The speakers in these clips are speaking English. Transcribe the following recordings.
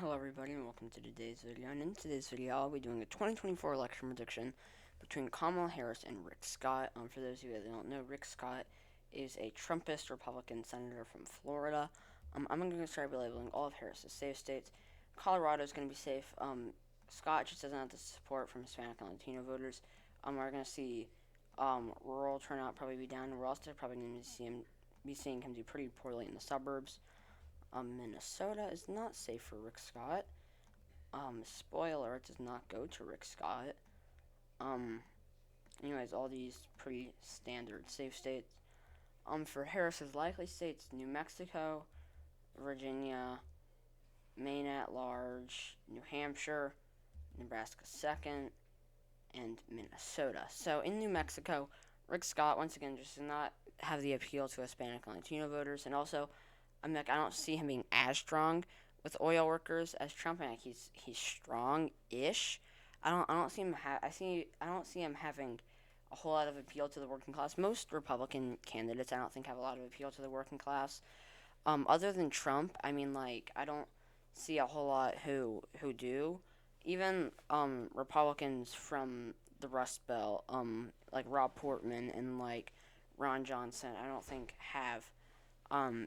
Hello everybody and welcome to today's video. And in today's video I'll be doing a 2024 election prediction between Kamala Harris and Rick Scott. For those of you that don't know, Rick Scott is a Trumpist Republican senator from Florida. I'm going to start by labeling all of Harris's safe states. Colorado is going to be safe. Scott just doesn't have the support from Hispanic and Latino voters. We're going to see rural turnout probably be down. We're also probably going to be seeing him do pretty poorly in the suburbs. Minnesota is not safe for Rick Scott. Spoiler, it does not go to Rick Scott. Um, Anyways, all these pretty standard safe states. For Harris's likely states, New Mexico, Virginia, Maine at large, New Hampshire, Nebraska second, and Minnesota. So in New Mexico, Rick Scott once again just does not have the appeal to Hispanic and Latino voters, and also I don't see him being as strong with oil workers as Trump. And he's strong-ish. I don't see him having a whole lot of appeal to the working class. Most Republican candidates, I don't think, have a lot of appeal to the working class. Other than Trump, I don't see a whole lot who do. Even Republicans from the Rust Belt, like Rob Portman and like Ron Johnson, I don't think have um,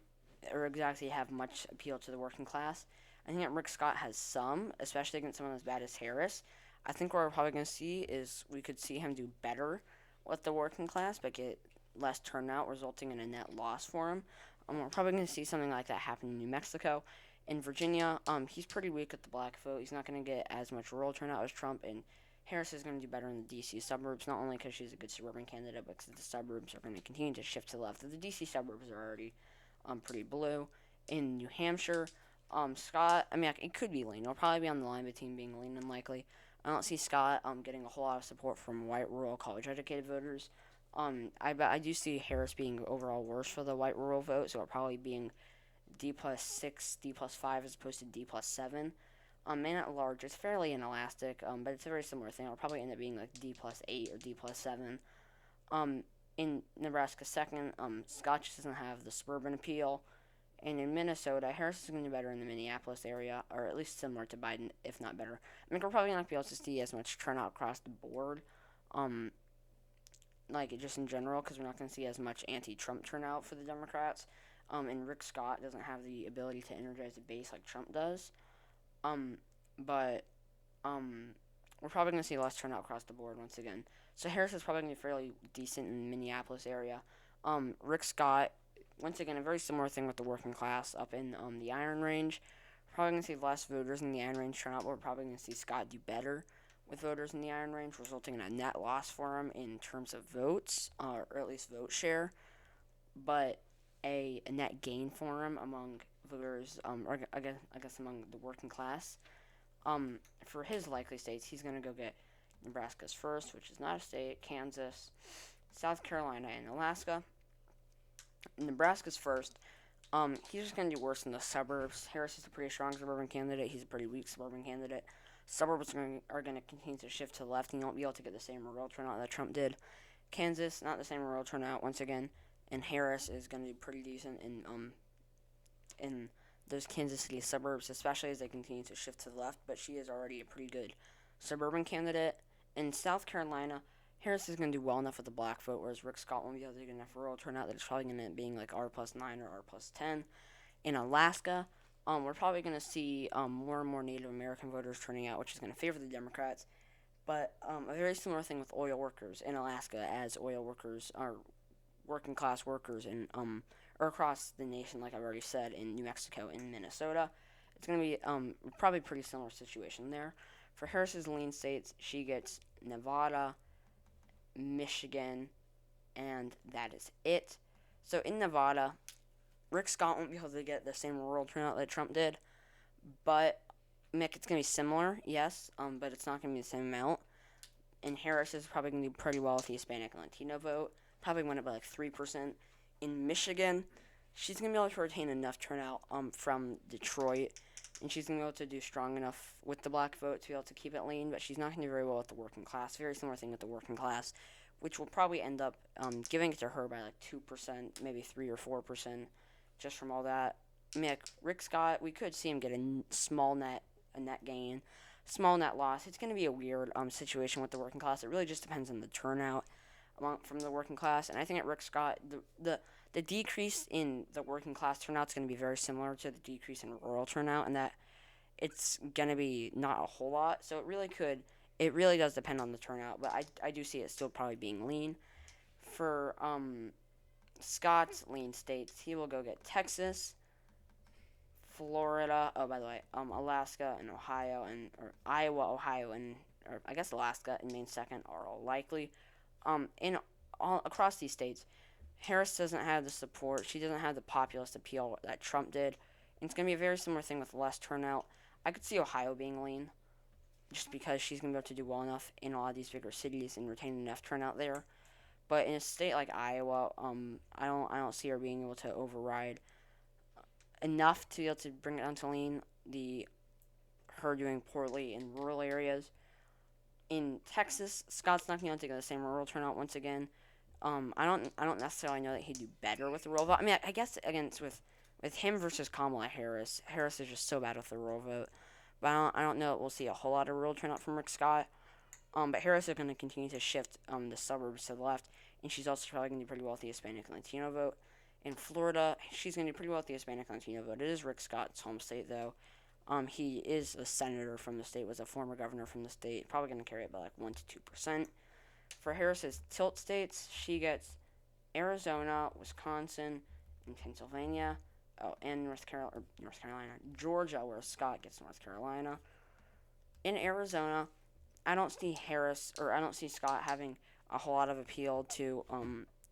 or exactly have much appeal to the working class. I think that Rick Scott has some, especially against someone as bad as Harris. I think what we're probably going to see is we could see him do better with the working class, but get less turnout, resulting in a net loss for him. We're probably going to see something like that happen in New Mexico. In Virginia, he's pretty weak at the black vote. He's not going to get as much rural turnout as Trump, and Harris is going to do better in the D.C. suburbs, not only because she's a good suburban candidate, but because the suburbs are going to continue to shift to the left. The D.C. suburbs are already pretty blue. In New Hampshire, Scott, it could be lean. It'll probably be on the line between being lean and likely. I don't see Scott getting a whole lot of support from white rural college educated voters. I do see Harris being overall worse for the white rural vote, so it probably being D+6, D+5 as opposed to D+7. And at large, it's fairly inelastic, but it's a very similar thing. It'll probably end up being like D+8 or D+7. Um, in Nebraska second, Scott just doesn't have the suburban appeal. And in Minnesota, Harris is going to do better in the Minneapolis area, or at least similar to Biden, if not better. We're probably not going to be able to see as much turnout across the board, um, like just in general, because we're not going to see as much anti-Trump turnout for the Democrats. And Rick Scott doesn't have the ability to energize the base like Trump does. Um, but we're probably going to see less turnout across the board once again. So Harris is probably going to be fairly decent in the Minneapolis area. Rick Scott, once again, a very similar thing with the working class up in the Iron Range. Probably going to see less voters in the Iron Range turnout, but we're probably going to see Scott do better with voters in the Iron Range, resulting in a net loss for him in terms of votes, or at least vote share, but a net gain for him among voters, or I guess among the working class. For his likely states, he's going to go get Nebraska's first, which is not a state, Kansas, South Carolina, and Alaska. Nebraska's first. He's just going to do worse in the suburbs. Harris is a pretty strong suburban candidate. He's a pretty weak suburban candidate. Suburbs are going to continue to shift to the left, and you won't be able to get the same rural turnout that Trump did. Kansas, not the same rural turnout once again, and Harris is going to do pretty decent in those Kansas City suburbs, especially as they continue to shift to the left. But she is already a pretty good suburban candidate. In South Carolina, Harris is going to do well enough with the black vote, whereas Rick Scott won't be able to get enough rural turnout that it's probably going to end up being like R+9 or R+10. In Alaska, we're probably going to see more and more Native American voters turning out, which is going to favor the Democrats. But a very similar thing with oil workers in Alaska, as oil workers are working class workers in or across the nation, like I've already said, in New Mexico and Minnesota. It's going to be probably a pretty similar situation there. For Harris's lean states, she gets Nevada, Michigan, and that is it. So in Nevada, Rick Scott won't be able to get the same rural turnout that Trump did, but Mick, it's going to be similar, yes, but it's not going to be the same amount. And Harris is probably going to do pretty well with the Hispanic and Latino vote. Probably went up by like 3%. In Michigan, she's going to be able to retain enough turnout from Detroit, and she's going to be able to do strong enough with the black vote to be able to keep it lean, but she's not going to do very well with the working class. Very similar thing with the working class, which will probably end up giving it to her by like 2%, maybe 3 or 4%, just from all that. I mean, like Rick Scott, we could see him get a net gain, small net loss. It's going to be a weird situation with the working class. It really just depends on the turnout from the working class. And I think at Rick Scott, the decrease in the working class turnout is going to be very similar to the decrease in rural turnout, and that it's going to be not a whole lot. So it really does depend on the turnout, but I do see it still probably being lean. For Scott's lean states, he will go get Texas, Florida. Oh, by the way, Alaska and Ohio or Iowa, Ohio, and or I guess Alaska and Maine second are all likely. In all across these states, Harris doesn't have the support. She doesn't have the populist appeal that Trump did. And it's gonna be a very similar thing with less turnout. I could see Ohio being lean, just because she's gonna be able to do well enough in a lot of these bigger cities and retain enough turnout there. But in a state like Iowa, I don't see her being able to override enough to be able to bring it down to lean. Her doing poorly in rural areas. In Texas, Scott's not going to get the same rural turnout once again. I don't necessarily know that he'd do better with the rural vote. I mean, I guess against with him versus Kamala Harris. Harris is just so bad with the rural vote, but I don't know that we'll see a whole lot of rural turnout from Rick Scott. But Harris is going to continue to shift the suburbs to the left, and she's also probably going to do pretty well with the Hispanic and Latino vote. In Florida, she's going to do pretty well with the Hispanic and Latino vote. It is Rick Scott's home state, though. He is a senator from the state, was a former governor from the state, probably going to carry it by like 1 to 2%. For Harris's tilt states, she gets Arizona, Wisconsin, and Pennsylvania. Oh, and North Carolina, Georgia, where Scott gets North Carolina. In Arizona, I don't see Scott having a whole lot of appeal to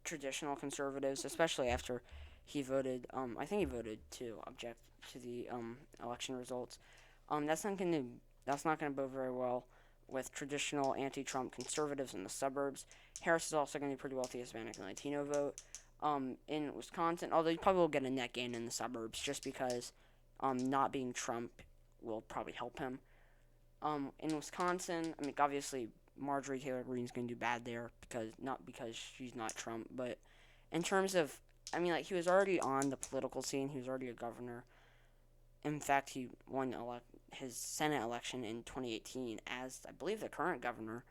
traditional conservatives, especially after he voted. I think he voted to object to the election results. That's not gonna bode very well with traditional anti-Trump conservatives in the suburbs. Harris is also going to do pretty well with the Hispanic and Latino vote. In Wisconsin, although he probably will get a net gain in the suburbs just because not being Trump will probably help him. In Wisconsin, I mean, obviously Marjorie Taylor Greene's going to do bad there not because she's not Trump, but in terms of, I mean, like he was already on the political scene. He was already a governor. In fact, he won his Senate election in 2018 as, I believe, the current governor.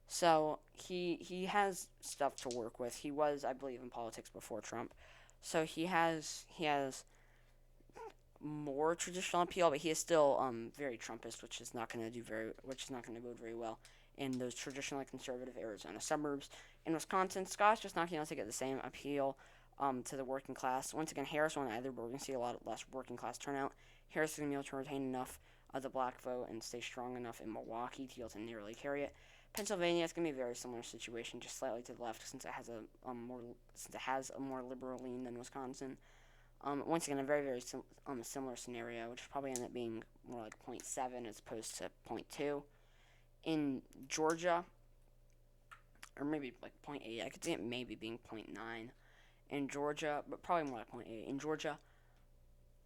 So he has stuff to work with. He was, I believe, in politics before Trump. So he has more traditional appeal, but he is still very Trumpist, which is not going to bode very well in those traditionally conservative Arizona suburbs. In Wisconsin, Scott's just not going to get the same appeal to the working class. Once again, Harris won't either, but we're going to see a lot less working class turnout. Harris is going to be able to retain enough of the black vote and stay strong enough in Milwaukee to be able to nearly carry it. Pennsylvania is going to be a very similar situation, just slightly to the left, since it has a more liberal lean than Wisconsin. Once again, a very very similar scenario, which will probably end up being more like 0.7 as opposed to 0.2. In Georgia, or maybe like 0.8, I could see it maybe being 0.9 in Georgia, but probably more like 0.8 in Georgia.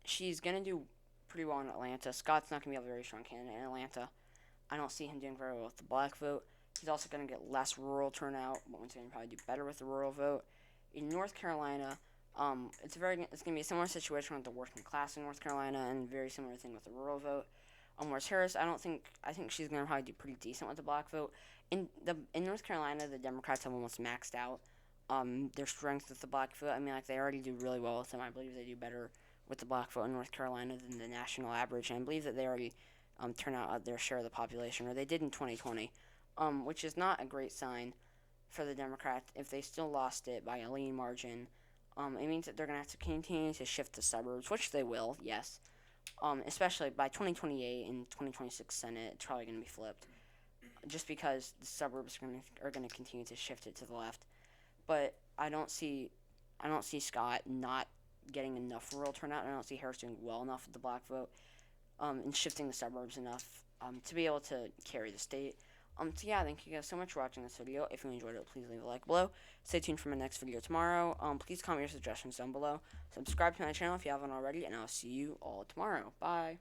She's gonna do pretty well in Atlanta. Scott's not going to be a very strong candidate in Atlanta. I don't see him doing very well with the black vote. He's also going to get less rural turnout, but once again, probably do better with the rural vote. In North Carolina, it's going to be a similar situation with the working class in North Carolina, and very similar thing with the rural vote. Whereas Harris, I think she's going to probably do pretty decent with the black vote. In North Carolina, the Democrats have almost maxed out their strength with the black vote. I mean, like they already do really well with them. I believe they do better with the black vote in North Carolina than the national average, and I believe that they already turn out their share of the population, or they did in 2020, which is not a great sign for the Democrats if they still lost it by a lean margin. It means that they're going to have to continue to shift the suburbs, which they will, yes. Especially by 2028 and 2026 Senate, it's probably going to be flipped, just because the suburbs are going to continue to shift it to the left. But I don't see Scott not getting enough rural turnout. I don't see Harris doing well enough with the black vote and shifting the suburbs enough to be able to carry the state. So yeah, thank you guys so much for watching this video. If you enjoyed it, please leave a like below. Stay tuned for my next video tomorrow. Please comment your suggestions down below. Subscribe to my channel if you haven't already, and I'll see you all tomorrow. Bye.